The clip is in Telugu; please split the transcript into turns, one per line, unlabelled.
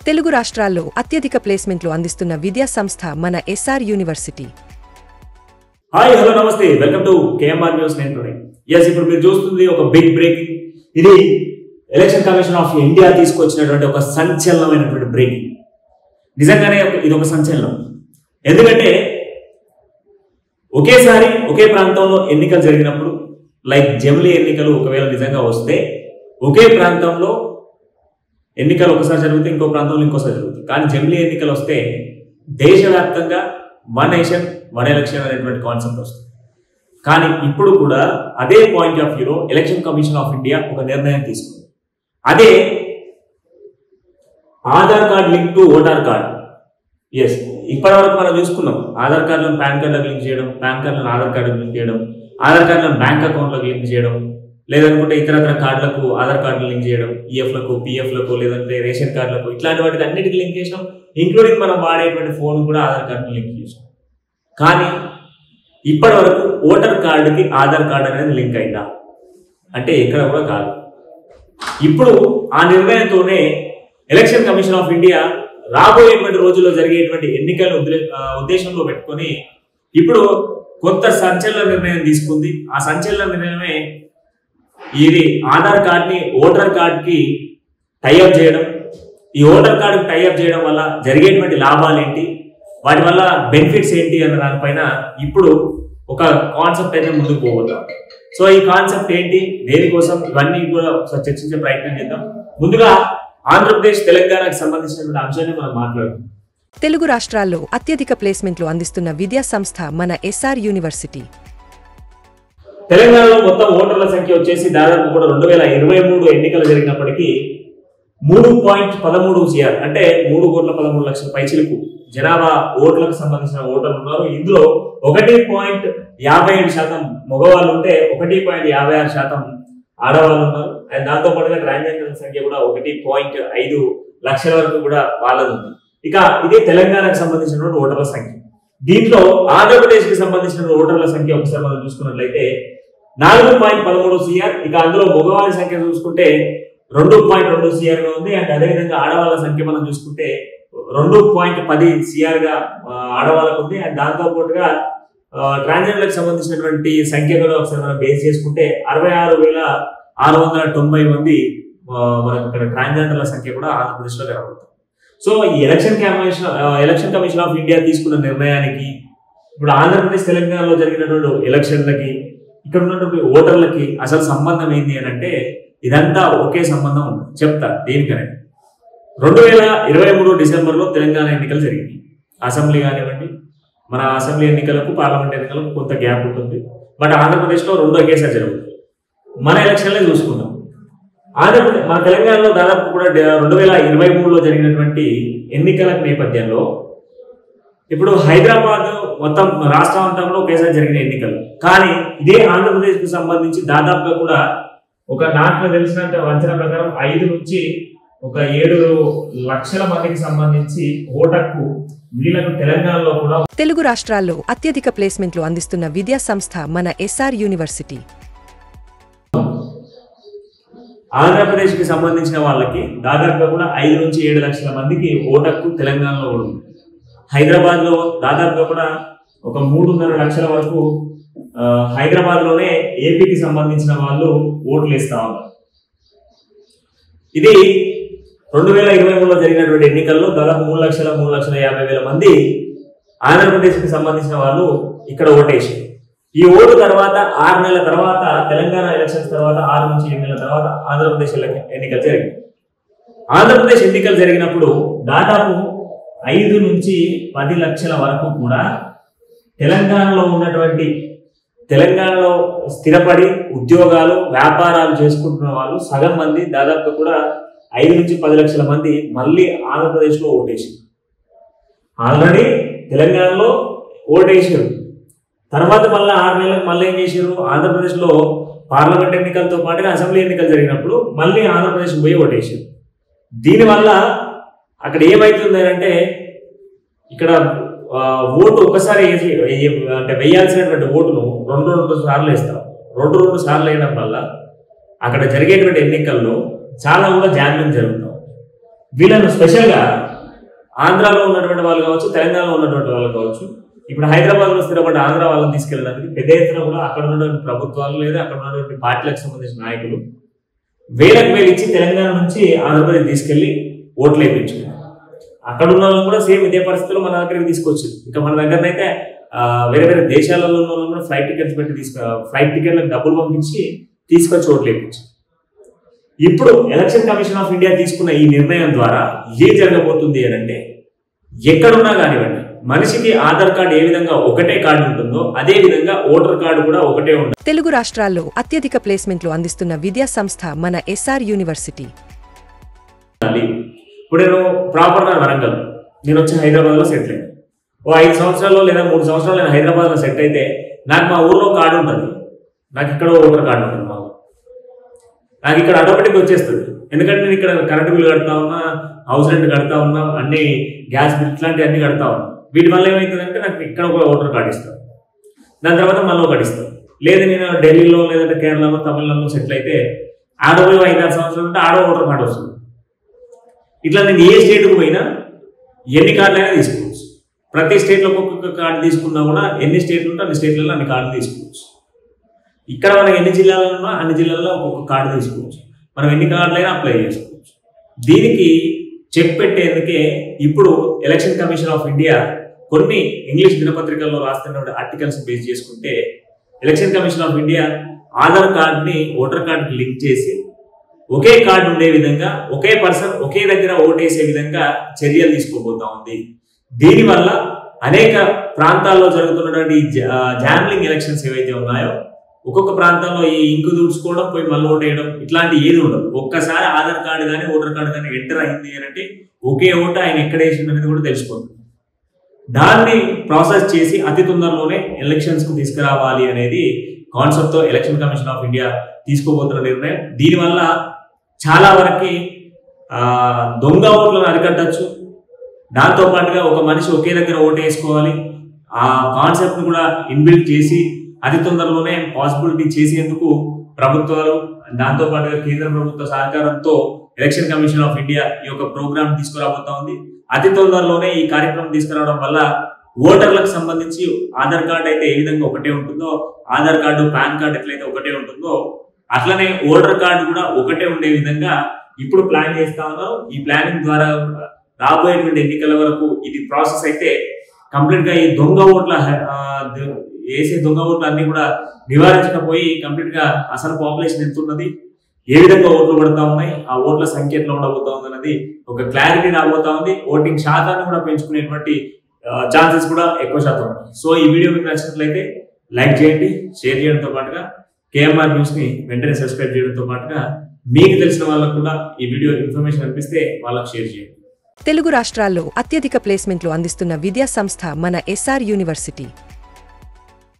తెలుగు రాష్ట్రాల్లో అత్యధిక ప్లేస్మెంట్లు అందిస్తున్న విద్యా సంస్థ మన ఎస్ఆర్ యూనివర్సిటీ.
హాయ్ హలో నమస్తే, వెల్కమ్ టు కేఎంఆర్ న్యూస్. నేను టుడే ఇప్పుడు మీరు చూస్తుంది ఒక బిగ్ బ్రేకింగ్. ఇది ఎలక్షన్ కమిషన్ ఆఫ్ ఇండియా తీసుకొచ్చినటువంటి ఒక సంచలనమైనటువంటి బ్రేకింగ్. నిజంగానే ఇది ఒక సంచలనం. ఎందుకంటే ఒకేసారి ఒకే ప్రాంతంలో ఎన్నికలు జరిగినప్పుడు, లైక్ జమిలీ ఎన్నికలు ఒకవేళ నిజంగా వస్తే, ఒకే ప్రాంతంలో ఎన్నికలు ఒకసారి జరుగుతాయి, ఇంకో ప్రాంతంలో ఇంకోసారి జరుగుతాయి. కానీ జమిలీ ఎన్నికలు వస్తే దేశవ్యాప్తంగా వన్ నేషన్ వన్ ఎలక్షన్ అనేటువంటి కాన్సెప్ట్ వస్తుంది. కానీ ఇప్పుడు కూడా అదే పాయింట్ ఆఫ్ వ్యూలో ఎలక్షన్ కమిషన్ ఆఫ్ ఇండియా ఒక నిర్ణయం తీసుకుంది. అదే Aadhaar card link to voter card. Yes, ఇప్పటి వరకు మనం చూసుకున్నాం ఆధార్ కార్డులను పాన్ కార్డులకు లింక్ చేయడం, పాన్ కార్డులను ఆధార్ కార్డులకు లింక్ చేయడం, ఆధార్ కార్డులను బ్యాంక్ అకౌంట్లకు లింక్ చేయడం, లేదనుకుంటే ఇతరత్ర కార్డులకు ఆధార్ కార్డులు లింక్ చేయడం, ఈఎఫ్లకు పిఎఫ్లకు లేదంటే రేషన్ కార్డులకు, ఇట్లాంటి వాటికి అన్నిటికీ లింక్ చేసినాం. ఇంక్లూడింగ్ మనం వాడేటువంటి ఫోన్ కూడా ఆధార్ కార్డును లింక్ చేసినాం. కానీ ఇప్పటి వరకు ఓటర్ కార్డుకి ఆధార్ కార్డు అనేది లింక్ అయిందా అంటే ఎక్కడ కూడా కాదు. ఇప్పుడు ఆ నిర్ణయంతోనే ఎలక్షన్ కమిషన్ ఆఫ్ ఇండియా రాబోయేటువంటి రోజుల్లో జరిగేటువంటి ఎన్నికలను ఉద్దేశంలో పెట్టుకొని ఇప్పుడు కొత్త సంచలన నిర్ణయం తీసుకుంది. ఆ సంచలన నిర్ణయమే ఇది ఆధార్ కార్డ్ని ఓటర్ కార్డ్కి టైఅప్ చేయడం. ఈ ఓటర్ కార్డుకి టైఅప్ చేయడం వల్ల జరిగేటువంటి లాభాలు ఏంటి, వాటి వల్ల బెనిఫిట్స్ ఏంటి అన్న దానిపైన ఇప్పుడు ఒక కాన్సెప్ట్ అయితే ముందుకు పోగొద్దాం. సో ఈ కాన్సెప్ట్ ఏంటి, దేనికోసం, ఇవన్నీ కూడా ఒకసారి చర్చించే ప్రయత్నం చేద్దాం. ముందుగా ఆంధ్రప్రదేశ్ తెలంగాణకు సంబంధించినటువంటి అంశాన్ని మనం మాట్లాడుతాం.
తెలుగు రాష్ట్రాల్లో అత్యధిక ప్లేస్మెంట్లు అందిస్తున్న విద్యా సంస్థ మన ఎస్ఆర్ యూనివర్సిటీ.
తెలంగాణలో మొత్తం ఓటర్ల సంఖ్య వచ్చేసి దాదాపు కూడా 2023 ఎన్నికలు జరిగినప్పటికీ 3.13 CR అంటే 3,13,00,000 పైచిలకు జనాభా ఓట్లకు సంబంధించిన ఓటర్లు ఉన్నారు. ఇందులో 1.57% మగవాళ్ళు ఉంటే 1.56% ఆడవాళ్ళు ఉన్నారు. అండ్ దాంతో పాటుగా ట్రాన్స్జెండర్ సంఖ్య కూడా 1.5 లక్షల వరకు కూడా వాళ్ళది ఉంది. ఇక ఇది తెలంగాణకు సంబంధించిన ఓటర్ల సంఖ్య. దీంట్లో ఆంధ్రప్రదేశ్ కి సంబంధించిన ఓటర్ల సంఖ్య ఒకసారి మనం చూసుకున్నట్లయితే 4.13 CR. ఇక అందులో మగవారి సంఖ్య చూసుకుంటే 2.2 CR గా ఉంది. అండ్ అదేవిధంగా ఆడవాళ్ళ సంఖ్య మనం చూసుకుంటే 2.10 CR గా ఆడవాళ్ళకు ఉంది. అండ్ దాంతో పాటుగా ట్రాన్స్జెండర్లకు సంబంధించినటువంటి సంఖ్య కూడా ఒకసారి మనం బేస్ చేసుకుంటే 66,690 మంది మనకు ఇక్కడ ట్రాన్స్జెండర్ల సంఖ్య కూడా ఆంధ్రప్రదేశ్ లో కనబడుతుంది. సో ఈ ఎలక్షన్ కమిషన్ ఆఫ్ ఇండియా తీసుకున్న నిర్ణయానికి, ఇప్పుడు ఆంధ్రప్రదేశ్ తెలంగాణలో జరిగినటువంటి ఎలక్షన్లకి, ఇక్కడ ఉన్నటువంటి ఓటర్లకి అసలు సంబంధం ఏంటి అని అంటే ఇదంతా ఒకే సంబంధం ఉంది. చెప్తా దేనికనేది. 2023 డిసెంబర్లో తెలంగాణ ఎన్నికలు జరిగింది. అసెంబ్లీ కానివ్వండి, మన అసెంబ్లీ ఎన్నికలకు పార్లమెంట్ ఎన్నికలకు కొంత గ్యాప్ ఉంటుంది. బట్ ఆంధ్రప్రదేశ్లో రెండు ఒకేసారి జరుగుతుంది. మన ఎలక్షన్లే చూసుకుందాం. మన తెలంగాణలో దాదాపు కూడా 2023లో జరిగినటువంటి ఎన్నికల నేపథ్యంలో ఇప్పుడు హైదరాబాద్ మొత్తం రాష్ట్రం అంతా కూడా ఒకేసారి జరిగిన ఎన్నికలు. కానీ ఇదే ఆంధ్రప్రదేశ్ కు సంబంధించి దాదాపుగా కూడా ఒక నాకు తెలిసినంత అంచనా ప్రకారం 5 నుంచి 7 లక్షల మందికి సంబంధించి ఓటర్కు వీళ్ళకు తెలంగాణలో కూడా.
తెలుగు రాష్ట్రాల్లో అత్యధిక ప్లేస్మెంట్లు అందిస్తున్న విద్యా సంస్థ మన ఎస్ఆర్ యూనివర్సిటీ.
ఆంధ్రప్రదేశ్ కి సంబంధించిన వాళ్ళకి దాదాపుగా కూడా 5 నుంచి 7 లక్షల మందికి ఓటర్కు తెలంగాణలో ఉంది. హైదరాబాద్ లో దాదాపుగా కూడా ఒక 3.5 లక్షల వరకు హైదరాబాద్ లోనే ఏపీకి సంబంధించిన వాళ్ళు ఓట్లు వేస్తా ఉన్నారు. ఇది 2023లో జరిగినటువంటి ఎన్నికల్లో దాదాపు 3,50,000 మంది ఆంధ్రప్రదేశ్ కి సంబంధించిన వాళ్ళు ఇక్కడ ఓటేసి, ఈ ఓటు తర్వాత 6 నెలల తర్వాత తెలంగాణ ఎలక్షన్స్ తర్వాత 6 నుంచి 7 నెలల తర్వాత ఆంధ్రప్రదేశ్ ఎన్నికలు జరిగింది. ఆంధ్రప్రదేశ్ ఎన్నికలు జరిగినప్పుడు దాదాపు 5 నుంచి 10 లక్షల వరకు కూడా తెలంగాణలో స్థిరపడి ఉద్యోగాలు వ్యాపారాలు చేసుకుంటున్న వాళ్ళు సగం మంది, దాదాపు కూడా 5 నుంచి 10 లక్షల మంది మళ్ళీ ఆంధ్రప్రదేశ్లో ఓటేసారు. ఆల్రెడీ తెలంగాణలో ఓటేసారు. తర్వాత మళ్ళీ 6 నెలలకు మళ్ళీ ఏం చేశారు, ఆంధ్రప్రదేశ్లో పార్లమెంట్ ఎన్నికలతో పాటుగా అసెంబ్లీ ఎన్నికలు జరిగినప్పుడు మళ్ళీ ఆంధ్రప్రదేశ్ పోయి ఓటేసారు. దీనివల్ల అక్కడ ఏమవుతుంది అంటే ఇక్కడ ఓటు ఒకసారి అంటే వేయాల్సినటువంటి ఓటును 2 సార్లు వేస్తాం. 2 సార్లు వేయడం వల్ల అక్కడ జరిగేటువంటి ఎన్నికల్లో చాలా కూడా జాగ్యం జరుగుతాం. వీళ్ళను స్పెషల్గా ఆంధ్రాలో ఉన్నటువంటి వాళ్ళు కావచ్చు, తెలంగాణలో ఉన్నటువంటి వాళ్ళు కావచ్చు, ఇప్పుడు హైదరాబాద్లో స్థిరపడ్డ ఆంధ్ర వాళ్ళని తీసుకెళ్ళడానికి పెద్ద ఎత్తున కూడా అక్కడ ఉన్నటువంటి ప్రభుత్వాలు లేదా అక్కడ ఉన్నటువంటి పార్టీలకు సంబంధించిన నాయకులు వేలకు వేలు ఇచ్చి తెలంగాణ నుంచి ఆంధ్రప్రదేశ్ తీసుకెళ్లి ఓట్లు వేయించుకున్నారు. అక్కడ ఉన్న వాళ్ళు కూడా సేమ్ ఇదే పరిస్థితుల్లో మన దగ్గరికి తీసుకొచ్చింది. ఇంకా మన దగ్గరనైతే వేరే వేరే దేశాలలో ఉన్న వాళ్ళు కూడా ఫ్లైట్ టికెట్స్ పెట్టి ఫ్లైట్ టికెట్లకు డబ్బులు పంపించి తీసుకొచ్చి ఓట్లు వేయించారు. ఇప్పుడు ఎలక్షన్ కమిషన్ ఆఫ్ ఇండియా తీసుకున్న ఈ నిర్ణయం ద్వారా ఏం జరగబోతుంది అని అంటే, ఎక్కడున్నా కానివ్వండి మనిషికి ఆధార్ కార్డు ఏ విధంగా ఒకటే కార్డు ఉంటుందో అదే విధంగా ఓటర్ కార్డు కూడా ఒకటే ఉంటుంది.
తెలుగు రాష్ట్రాల్లో అత్యధిక ప్లేస్మెంట్లు అందిస్తున్న విద్యా సంస్థ మన ఎస్ఆర్ యూనివర్సిటీ.
ఇప్పుడు నేను ప్రాపర్ వరంగల్, నేను వచ్చి హైదరాబాద్లో సెటిల్ అయ్యాను. ఓ 5 సంవత్సరాల్లో లేదా 3 సంవత్సరాలు నేను హైదరాబాద్లో సెట్ అయితే నాకు మా ఊర్లో కార్డు ఉంటుంది, నాకు ఇక్కడ ఓటర్ కార్డు ఉంటుంది. నాకు ఇక్కడ ఆటోమేటిక్ వచ్చేస్తుంది. ఎందుకంటే నేను ఇక్కడ కరెంట్ బిల్ కడతా ఉన్నా, హౌస్ రెంట్ కడతా ఉన్నా, అన్ని గ్యాస్ బిల్ ఇట్లాంటివి అన్ని కడతా ఉన్నా. వీటి వల్ల ఏమవుతుందంటే నాకు ఇక్కడ ఒక ఓటర్ కార్డు ఇస్తాను, దాని తర్వాత మళ్ళీ ఒకటి ఇస్తాను. లేదు నేను ఢిల్లీలో లేదంటే కేరళలో తమిళనాడులో సెటిల్ అయితే ఆడో 5-6 సంవత్సరాలు ఉంటే ఆడో ఓటర్ కార్డు వస్తుంది. ఇట్లా నేను ఏ స్టేట్కి పోయినా ఎన్ని కార్డులు అయినా తీసుకోవచ్చు. ప్రతి స్టేట్లో ఒక్కొక్క కార్డు తీసుకున్నా కూడా ఎన్ని స్టేట్లు ఉంటే అన్ని స్టేట్లలో అన్ని కార్డులు తీసుకోవచ్చు. ఇక్కడ మనకి ఎన్ని జిల్లాలలో ఉన్నా అన్ని జిల్లాల్లో ఒక్కొక్క కార్డు తీసుకోవచ్చు. మనం ఎన్ని కార్డులైనా అప్లై చేసుకోవచ్చు. దీనికి చెక్ పెట్టేందుకే ఇప్పుడు ఎలక్షన్ కమిషన్ ఆఫ్ ఇండియా కొన్ని ఇంగ్లీష్ దినపత్రికల్లో రాస్తున్న ఆర్టికల్స్ బేస్ చేసుకుంటే election commission of India Aadhaar కార్డుని ఓటర్ కార్డుకి లింక్ చేసి ఒకే కార్డు ఉండే విధంగా ఒకే పర్సన్ ఒకే దగ్గర ఓటేసే విధంగా చర్యలు తీసుకోబోతా ఉంది. దీనివల్ల అనేక ప్రాంతాల్లో జరుగుతున్నటువంటి జామ్లింగ్ ఎలక్షన్స్ ఏవైతే ఉన్నాయో ఒక్కొక్క ప్రాంతంలో ఈ ఇంకు దూడ్చుకోవడం పోయి మళ్ళీ ఓటేయడం ఇట్లాంటి ఏది ఉండదు. ఒక్కసారి ఆధార్ కార్డు కానీ ఓటర్ కార్డు కానీ ఎంటర్ అయింది అని అంటే ఒకే ఓటు ఆయన ఎక్కడ వేసింది అనేది కూడా తెలిసిపోతుంది. దాన్ని ప్రాసెస్ చేసి అతి తొందరలోనే ఎలక్షన్స్ కు తీసుకురావాలి అనేది కాన్సెప్ట్ తో ఎలక్షన్ కమిషన్ ఆఫ్ ఇండియా తీసుకోబోతున్న నిర్ణయం. దీనివల్ల చాలా వరకు దొంగ ఓట్లను అరికట్టచ్చు. దాంతో పాటుగా ఒక మనిషి ఒకే దగ్గర ఓటు వేసుకోవాలి ఆ కాన్సెప్ట్ ను కూడా ఇన్బిల్ట్ చేసి అతి తొందరలోనే పాసిబిలిటీ చేసేందుకు ప్రభుత్వాలు దాంతో పాటుగా కేంద్ర ప్రభుత్వ సహకారంతో ఎలక్షన్ కమిషన్ ఆఫ్ ఇండియా ఈ యొక్క ప్రోగ్రామ్ తీసుకురాబోతా ఉంది. అతి తొందరలోనే ఈ కార్యక్రమం తీసుకురావడం వల్ల ఓటర్లకు సంబంధించి ఆధార్ కార్డు అయితే ఏ విధంగా ఒకటే ఉంటుందో, ఆధార్ కార్డు పాన్ కార్డు ఎట్లయితే ఒకటే ఉంటుందో అట్లనే ఓటర్ కార్డు కూడా ఒకటే ఉండే విధంగా ఇప్పుడు ప్లాన్ చేస్తా ఉన్నారు. ఈ ప్లానింగ్ ద్వారా రాబోయేటువంటి ఎన్నికల వరకు ఇది ప్రాసెస్ అయితే కంప్లీట్ గా ఈ దొంగ ఓట్ల వేసే దొంగ ఓట్లు అన్ని కూడా నివారించకపోయి కంప్లీట్ గా అసలు పాపులేషన్ ఎంత ఉన్నది, ఏ విధంగా ఓట్లు పడతా ఉన్నాయి, ఆ ఓట్ల సంఖ్య ఎట్లా ఉండబోతా ఉంది అనేది ఒక క్లారిటీ రాబోతా ఉంది. ఓటింగ్ శాతాన్ని కూడా పెంచుకునేటువంటి ఛాన్సెస్ కూడా ఎక్కువ శాతం ఉన్నాయి. సో ఈ వీడియో మీకు నచ్చినట్లయితే లైక్ చేయండి, షేర్ చేయడంతో పాటుగా కేఎంఆర్ న్యూస్ ని వెంటనే సబ్స్క్రైబ్ చేయడంతో పాటుగా మీకు తెలిసిన వాళ్ళకు కూడా ఈ వీడియో ఇన్ఫర్మేషన్ అనిపిస్తే వాళ్ళకి షేర్ చేయండి.
తెలుగు రాష్ట్రాల్లో అత్యధిక ప్లేస్మెంట్లు అందిస్తున్న విద్యా సంస్థ మన ఎస్ఆర్ యూనివర్సిటీ.